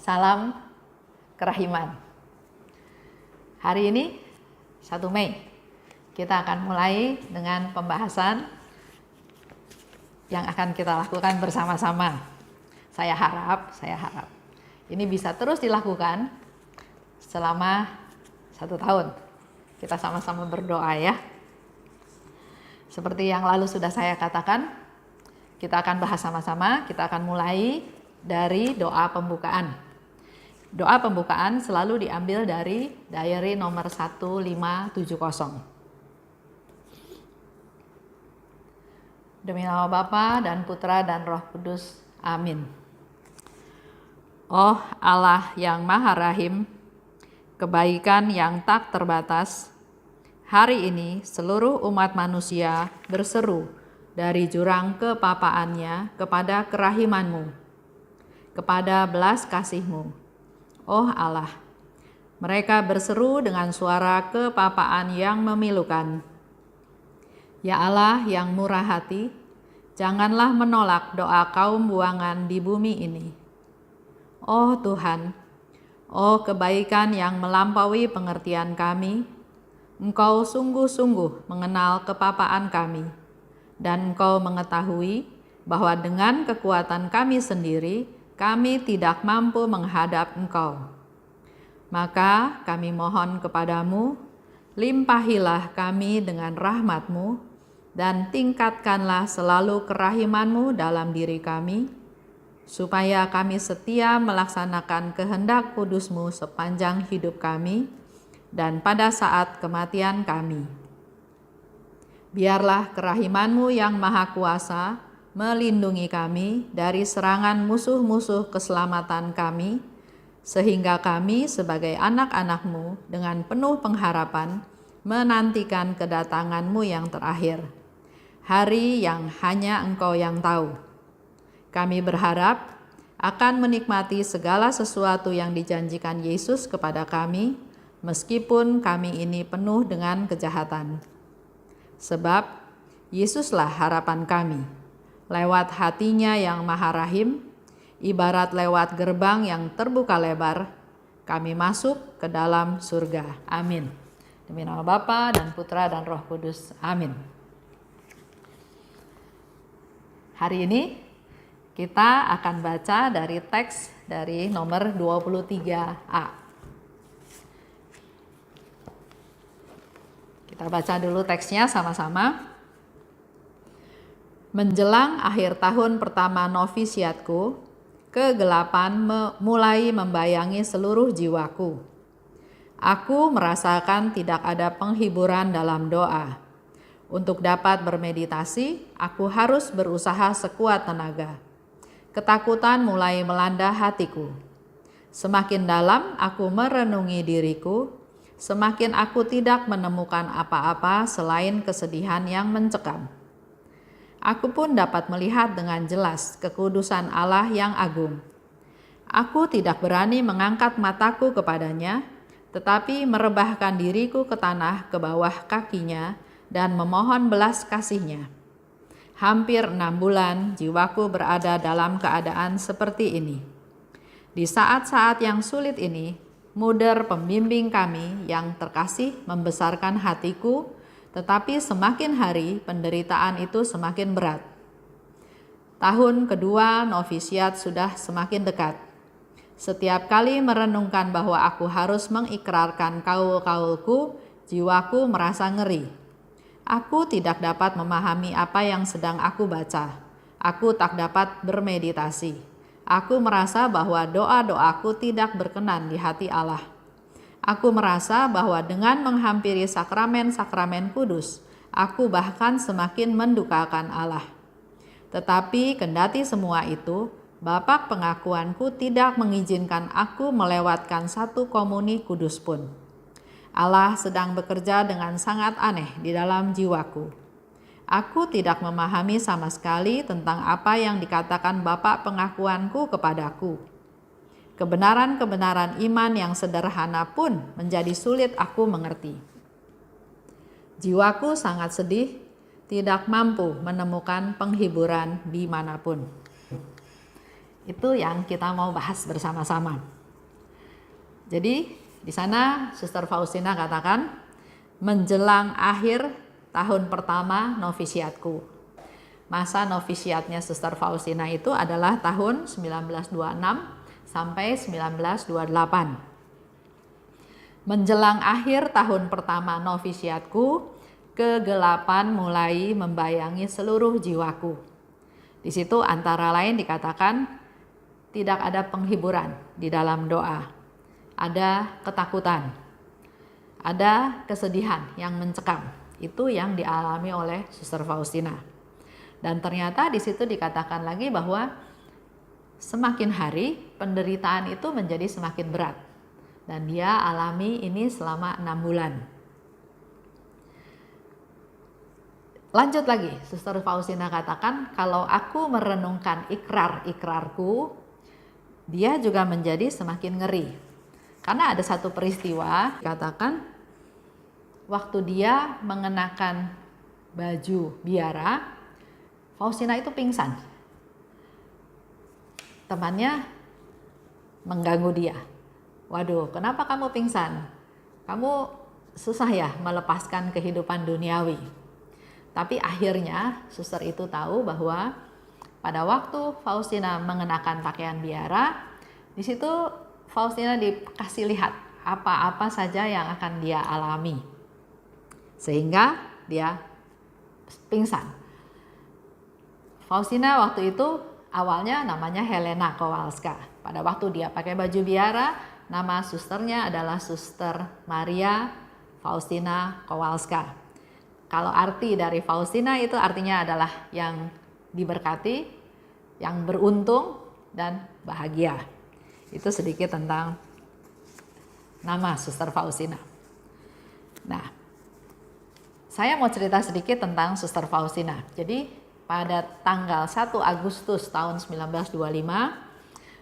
Salam kerahiman. Hari ini 1 Mei kita akan mulai dengan pembahasan yang akan kita lakukan bersama-sama. Saya harap ini bisa terus dilakukan selama 1 tahun. Kita sama-sama berdoa ya. Seperti yang lalu sudah saya katakan, kita akan bahas sama-sama. Kita akan mulai dari doa pembukaan. Doa pembukaan selalu diambil dari diary nomor 1570. Demi nama Bapa dan Putra dan Roh Kudus. Amin. Oh Allah yang Maha Rahim, kebaikan yang tak terbatas, hari ini seluruh umat manusia berseru dari jurang kepapaannya kepada kerahiman-Mu, kepada belas kasih-Mu. Oh Allah, mereka berseru dengan suara kepapaan yang memilukan. Ya Allah yang murah hati, janganlah menolak doa kaum buangan di bumi ini. Oh Tuhan, oh kebaikan yang melampaui pengertian kami, Engkau sungguh-sungguh mengenal kepapaan kami, dan Engkau mengetahui bahwa dengan kekuatan kami sendiri, kami tidak mampu menghadap Engkau. Maka kami mohon kepadamu, limpahilah kami dengan rahmat-Mu, dan tingkatkanlah selalu kerahiman-Mu dalam diri kami, supaya kami setia melaksanakan kehendak kudus-Mu sepanjang hidup kami, dan pada saat kematian kami. Biarlah kerahiman-Mu yang maha kuasa melindungi kami dari serangan musuh-musuh keselamatan kami, sehingga kami sebagai anak-anak-Mu dengan penuh pengharapan menantikan kedatangan-Mu yang terakhir, hari yang hanya Engkau yang tahu. Kami berharap akan menikmati segala sesuatu yang dijanjikan Yesus kepada kami, meskipun kami ini penuh dengan kejahatan. Sebab Yesuslah harapan kami. Lewat hatinya yang maha rahim, ibarat lewat gerbang yang terbuka lebar, kami masuk ke dalam surga. Amin. Demi nama Bapa dan Putra dan Roh Kudus. Amin. Hari ini kita akan baca dari teks dari nomor 23A. Kita baca dulu teksnya sama-sama. Menjelang akhir tahun pertama novisiatku, kegelapan mulai membayangi seluruh jiwaku. Aku merasakan tidak ada penghiburan dalam doa. Untuk dapat bermeditasi, aku harus berusaha sekuat tenaga. Ketakutan mulai melanda hatiku. Semakin dalam aku merenungi diriku, semakin aku tidak menemukan apa-apa selain kesedihan yang mencekam. Aku pun dapat melihat dengan jelas kekudusan Allah yang agung. Aku tidak berani mengangkat mataku kepadanya, tetapi merebahkan diriku ke tanah ke bawah kakinya dan memohon belas kasih-Nya. Hampir 6 bulan jiwaku berada dalam keadaan seperti ini. Di saat-saat yang sulit ini, Muder pembimbing kami yang terkasih membesarkan hatiku, tetapi semakin hari penderitaan itu semakin berat. Tahun kedua novisiat sudah semakin dekat. Setiap kali merenungkan bahwa aku harus mengikrarkan kaul-kaulku, jiwaku merasa ngeri. Aku tidak dapat memahami apa yang sedang aku baca. Aku tak dapat bermeditasi. Aku merasa bahwa doa-doaku tidak berkenan di hati Allah. Aku merasa bahwa dengan menghampiri sakramen-sakramen kudus, aku bahkan semakin mendukakan Allah. Tetapi kendati semua itu, bapak pengakuanku tidak mengizinkan aku melewatkan satu komuni kudus pun. Allah sedang bekerja dengan sangat aneh di dalam jiwaku. Aku tidak memahami sama sekali tentang apa yang dikatakan bapak pengakuanku kepadaku. Kebenaran-kebenaran iman yang sederhana pun menjadi sulit aku mengerti. Jiwaku sangat sedih, tidak mampu menemukan penghiburan dimanapun. Itu yang kita mau bahas bersama-sama. Jadi di sana Suster Faustina katakan, menjelang akhir tahun pertama novisiatku. Masa novisiatnya Suster Faustina itu adalah tahun 1926 sampai 1928. Menjelang akhir tahun pertama novisiatku, kegelapan mulai membayangi seluruh jiwaku. Di situ antara lain dikatakan tidak ada penghiburan di dalam doa. Ada ketakutan, ada kesedihan yang mencekam. Itu yang dialami oleh Suster Faustina. Dan ternyata di situ dikatakan lagi bahwa semakin hari penderitaan itu menjadi semakin berat. Dan dia alami ini selama 6 bulan. Lanjut lagi, Suster Faustina katakan kalau aku merenungkan ikrar-ikrarku, dia juga menjadi semakin ngeri. Karena ada satu peristiwa, katakan waktu dia mengenakan baju biara, Faustina itu pingsan. Temannya mengganggu dia. Waduh, kenapa kamu pingsan? Kamu susah ya melepaskan kehidupan duniawi. Tapi akhirnya suster itu tahu bahwa pada waktu Faustina mengenakan pakaian biara, di situ Faustina dikasih lihat apa-apa saja yang akan dia alami. Sehingga dia pingsan. Faustina waktu itu awalnya namanya Helena Kowalska. Pada waktu dia pakai baju biara, nama susternya adalah Suster Maria Faustina Kowalska. Kalau arti dari Faustina itu artinya adalah yang diberkati, yang beruntung, dan bahagia. Itu sedikit tentang nama Suster Faustina. Nah, saya mau cerita sedikit tentang Suster Faustina. Jadi pada tanggal 1 Agustus tahun 1925,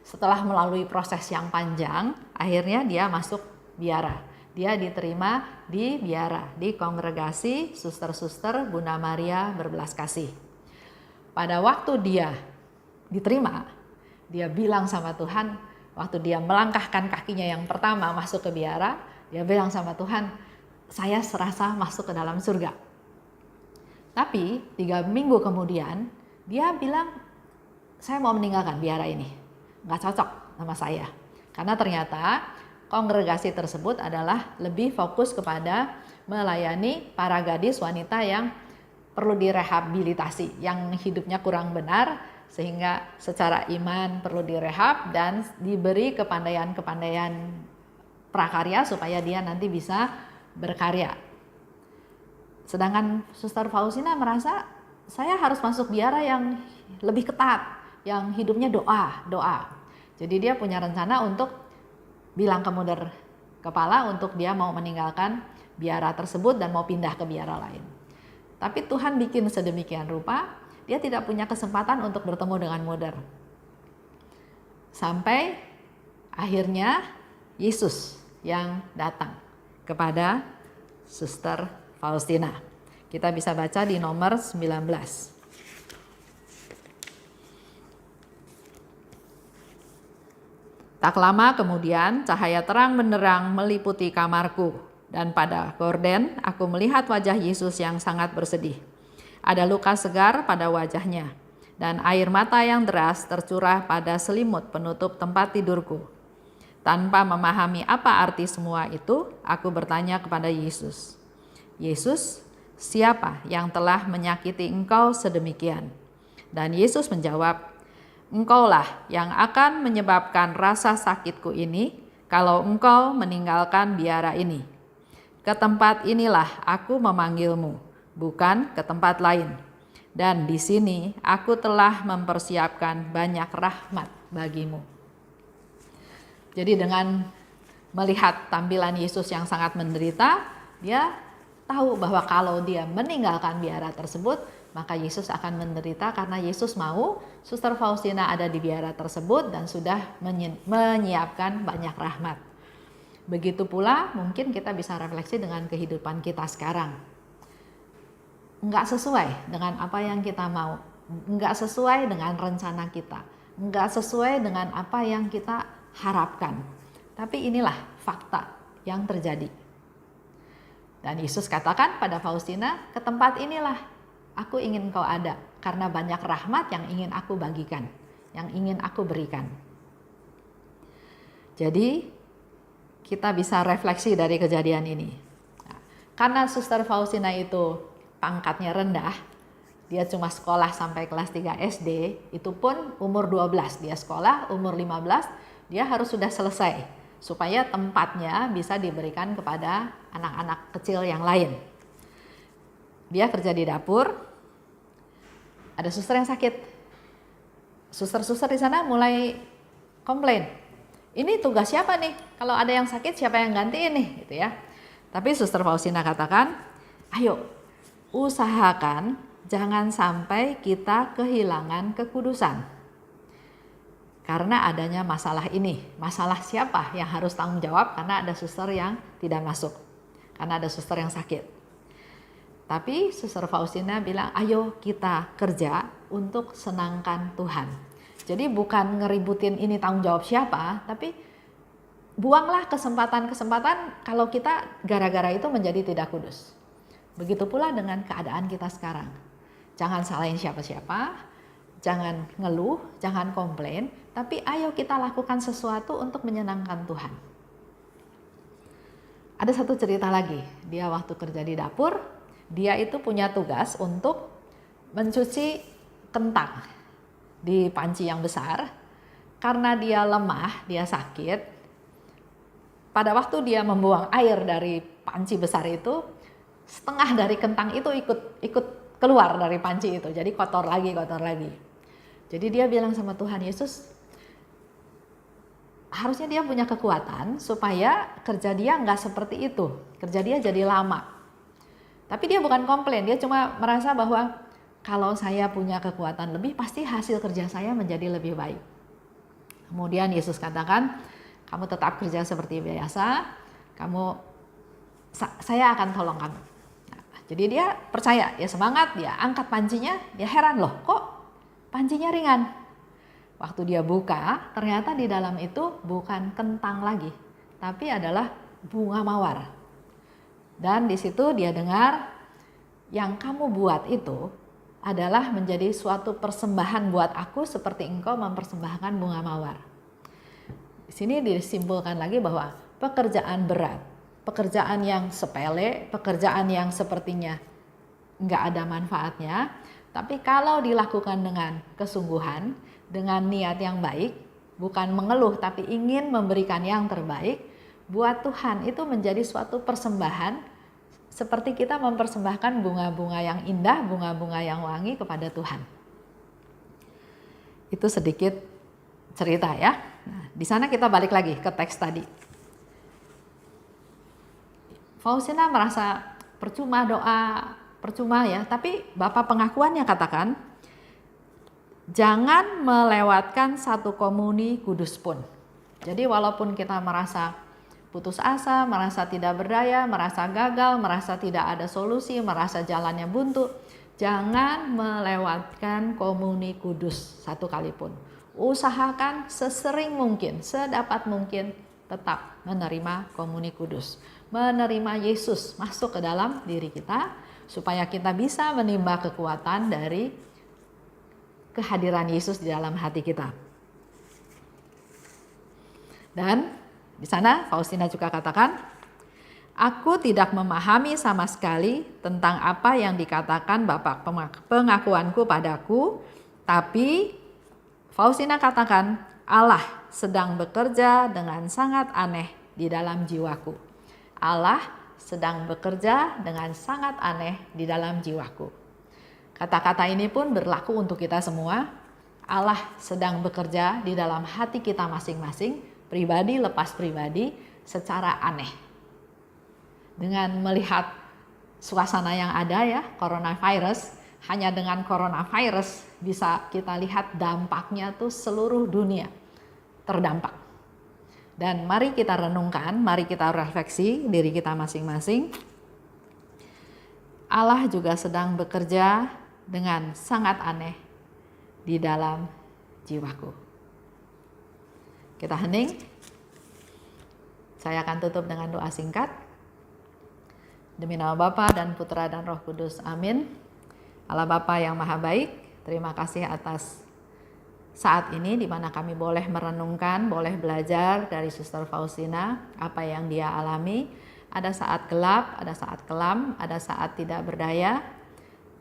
setelah melalui proses yang panjang, akhirnya dia masuk biara. Dia diterima di biara, di kongregasi Suster-Suster Bunda Maria Berbelas Kasih. Pada waktu dia diterima, dia bilang sama Tuhan, waktu dia melangkahkan kakinya yang pertama masuk ke biara, dia bilang sama Tuhan, saya serasa masuk ke dalam surga. Tapi 3 minggu kemudian, dia bilang, saya mau meninggalkan biara ini. Nggak cocok sama saya. Karena ternyata kongregasi tersebut adalah lebih fokus kepada melayani para gadis wanita yang perlu direhabilitasi, yang hidupnya kurang benar, sehingga secara iman perlu direhab dan diberi kepandaian-kepandaian prakarya supaya dia nanti bisa berkarya. Sedangkan Suster Faustina merasa saya harus masuk biara yang lebih ketat, yang hidupnya doa. Jadi dia punya rencana untuk bilang ke muder kepala untuk dia mau meninggalkan biara tersebut dan mau pindah ke biara lain. Tapi Tuhan bikin sedemikian rupa, dia tidak punya kesempatan untuk bertemu dengan muder. Sampai akhirnya Yesus yang datang kepada Suster Faustina. Kita bisa baca di nomor 19. Tak lama kemudian cahaya terang benderang meliputi kamarku, dan pada gorden aku melihat wajah Yesus yang sangat bersedih. Ada luka segar pada wajahnya, dan air mata yang deras tercurah pada selimut penutup tempat tidurku. Tanpa memahami apa arti semua itu, aku bertanya kepada Yesus, Yesus, siapa yang telah menyakiti engkau sedemikian? Dan Yesus menjawab, engkaulah yang akan menyebabkan rasa sakitku ini kalau engkau meninggalkan biara ini. Ke tempat inilah aku memanggilmu, bukan ke tempat lain. Dan di sini aku telah mempersiapkan banyak rahmat bagimu. Jadi dengan melihat tampilan Yesus yang sangat menderita, dia tahu bahwa kalau dia meninggalkan biara tersebut, maka Yesus akan menderita karena Yesus mau Suster Faustina ada di biara tersebut dan sudah menyiapkan banyak rahmat. Begitu pula mungkin kita bisa refleksi dengan kehidupan kita sekarang. Enggak sesuai dengan apa yang kita mau, enggak sesuai dengan rencana kita, enggak sesuai dengan apa yang kita harapkan. Tapi inilah fakta yang terjadi. Dan Yesus katakan pada Faustina, ke tempat inilah aku ingin kau ada, karena banyak rahmat yang ingin aku bagikan, yang ingin aku berikan. Jadi kita bisa refleksi dari kejadian ini. Nah, karena Suster Faustina itu pangkatnya rendah, dia cuma sekolah sampai kelas 3 SD, itu pun umur 12. Dia sekolah, umur 15, dia harus sudah selesai, supaya tempatnya bisa diberikan kepada anak-anak kecil yang lain. Dia kerja di dapur, ada suster yang sakit. Suster-suster di sana mulai komplain, ini tugas siapa nih? Kalau ada yang sakit siapa yang gantiin nih? Gitu ya. Tapi Suster Faustina katakan, ayo usahakan jangan sampai kita kehilangan kekudusan. Karena adanya masalah ini. Masalah siapa yang harus tanggung jawab? Karena ada suster yang tidak masuk. Karena ada suster yang sakit. Tapi Suster Faustina bilang, ayo kita kerja untuk senangkan Tuhan. Jadi bukan ngeributin ini tanggung jawab siapa, tapi buanglah kesempatan-kesempatan kalau kita gara-gara itu menjadi tidak kudus. Begitu pula dengan keadaan kita sekarang. Jangan salahin siapa-siapa, jangan ngeluh, jangan komplain, tapi ayo kita lakukan sesuatu untuk menyenangkan Tuhan. Ada satu cerita lagi, dia waktu kerja di dapur, dia itu punya tugas untuk mencuci kentang di panci yang besar. Karena dia lemah, dia sakit, pada waktu dia membuang air dari panci besar itu, setengah dari kentang itu ikut keluar dari panci itu, jadi kotor lagi. Jadi dia bilang sama Tuhan Yesus, harusnya dia punya kekuatan supaya kerja dia nggak seperti itu, kerja dia jadi lama. Tapi dia bukan komplain, dia cuma merasa bahwa kalau saya punya kekuatan lebih, pasti hasil kerja saya menjadi lebih baik. Kemudian Yesus katakan, kamu tetap kerja seperti biasa, saya akan tolong kamu. Nah, jadi dia percaya, dia semangat, dia angkat pancinya, dia heran loh, kok pancinya ringan. Waktu dia buka, ternyata di dalam itu bukan kentang lagi, tapi adalah bunga mawar. Dan di situ dia dengar, yang kamu buat itu adalah menjadi suatu persembahan buat aku seperti engkau mempersembahkan bunga mawar. Di sini disimpulkan lagi bahwa pekerjaan berat, pekerjaan yang sepele, pekerjaan yang sepertinya nggak ada manfaatnya, tapi kalau dilakukan dengan kesungguhan, dengan niat yang baik, bukan mengeluh tapi ingin memberikan yang terbaik, buat Tuhan itu menjadi suatu persembahan seperti kita mempersembahkan bunga-bunga yang indah, bunga-bunga yang wangi kepada Tuhan. Itu sedikit cerita ya. Nah, di sana kita balik lagi ke teks tadi. Faustina merasa percuma doa, percuma ya, tapi Bapak pengakuannya katakan, jangan melewatkan satu komuni kudus pun. Jadi walaupun kita merasa putus asa, merasa tidak berdaya, merasa gagal, merasa tidak ada solusi, merasa jalannya buntu, jangan melewatkan komuni kudus satu kali pun. Usahakan sesering mungkin, sedapat mungkin tetap menerima komuni kudus. Menerima Yesus masuk ke dalam diri kita, supaya kita bisa menimba kekuatan dari kehadiran Yesus di dalam hati kita. Dan di sana Faustina juga katakan, aku tidak memahami sama sekali tentang apa yang dikatakan Bapak pengakuanku padaku, tapi Faustina katakan Allah sedang bekerja dengan sangat aneh di dalam jiwaku. Allah sedang bekerja dengan sangat aneh di dalam jiwaku. Kata-kata ini pun berlaku untuk kita semua. Allah sedang bekerja di dalam hati kita masing-masing, pribadi lepas pribadi, secara aneh. Dengan melihat suasana yang ada ya, coronavirus, hanya dengan coronavirus bisa kita lihat dampaknya tuh seluruh dunia terdampak. Dan mari kita renungkan, mari kita refleksi diri kita masing-masing. Allah juga sedang bekerja dengan sangat aneh di dalam jiwaku. Kita hening, Saya akan tutup dengan doa singkat. Demi nama Bapa dan Putra dan Roh Kudus. Amin. Allah Bapa yang Maha Baik, terima kasih atas saat ini di mana kami boleh merenungkan, boleh belajar dari Suster Faustina apa yang dia alami. Ada saat gelap, ada saat kelam, ada saat tidak berdaya.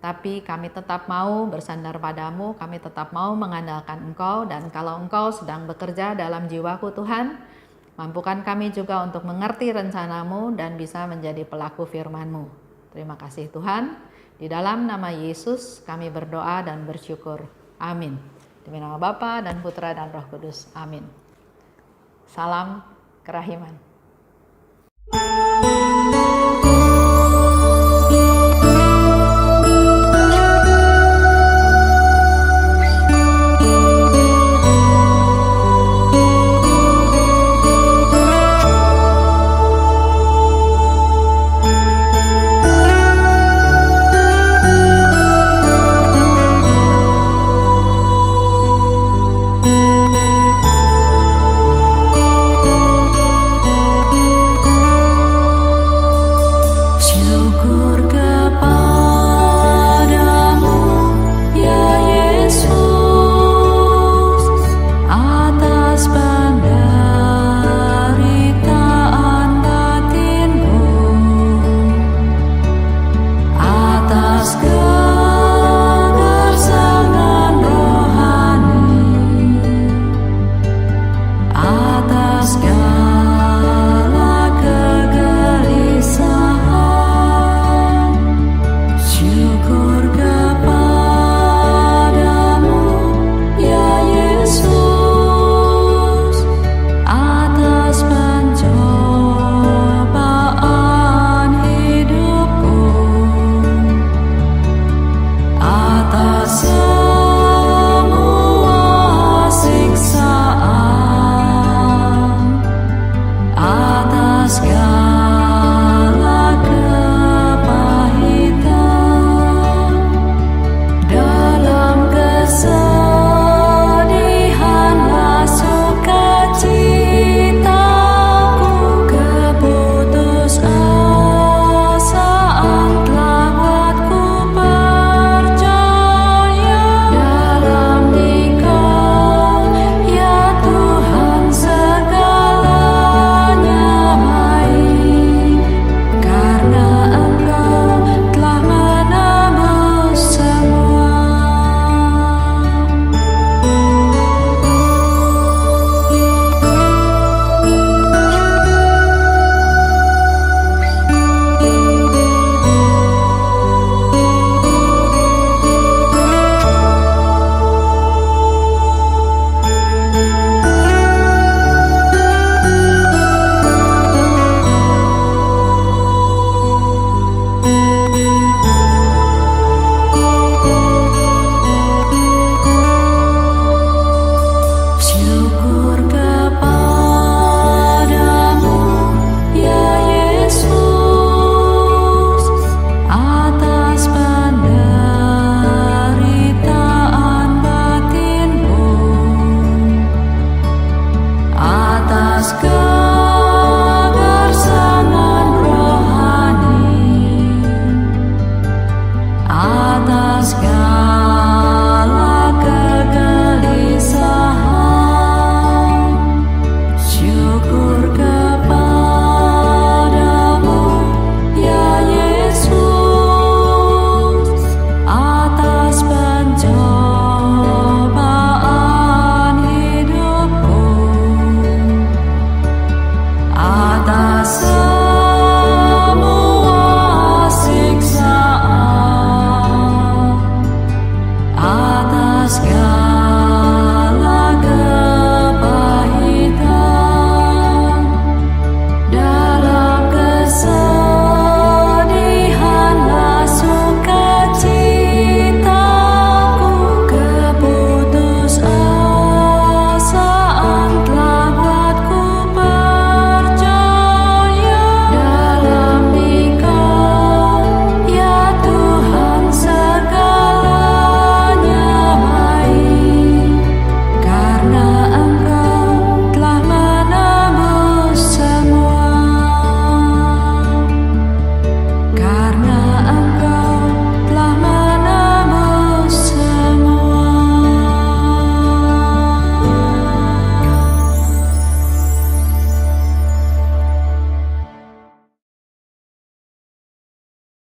Tapi kami tetap mau bersandar padamu, kami tetap mau mengandalkan Engkau, dan kalau Engkau sedang bekerja dalam jiwaku Tuhan, mampukan kami juga untuk mengerti rencanamu dan bisa menjadi pelaku firman-Mu. Terima kasih Tuhan. Di dalam nama Yesus kami berdoa dan bersyukur. Amin. Demi nama Bapa dan Putra dan Roh Kudus. Amin. Salam kerahiman.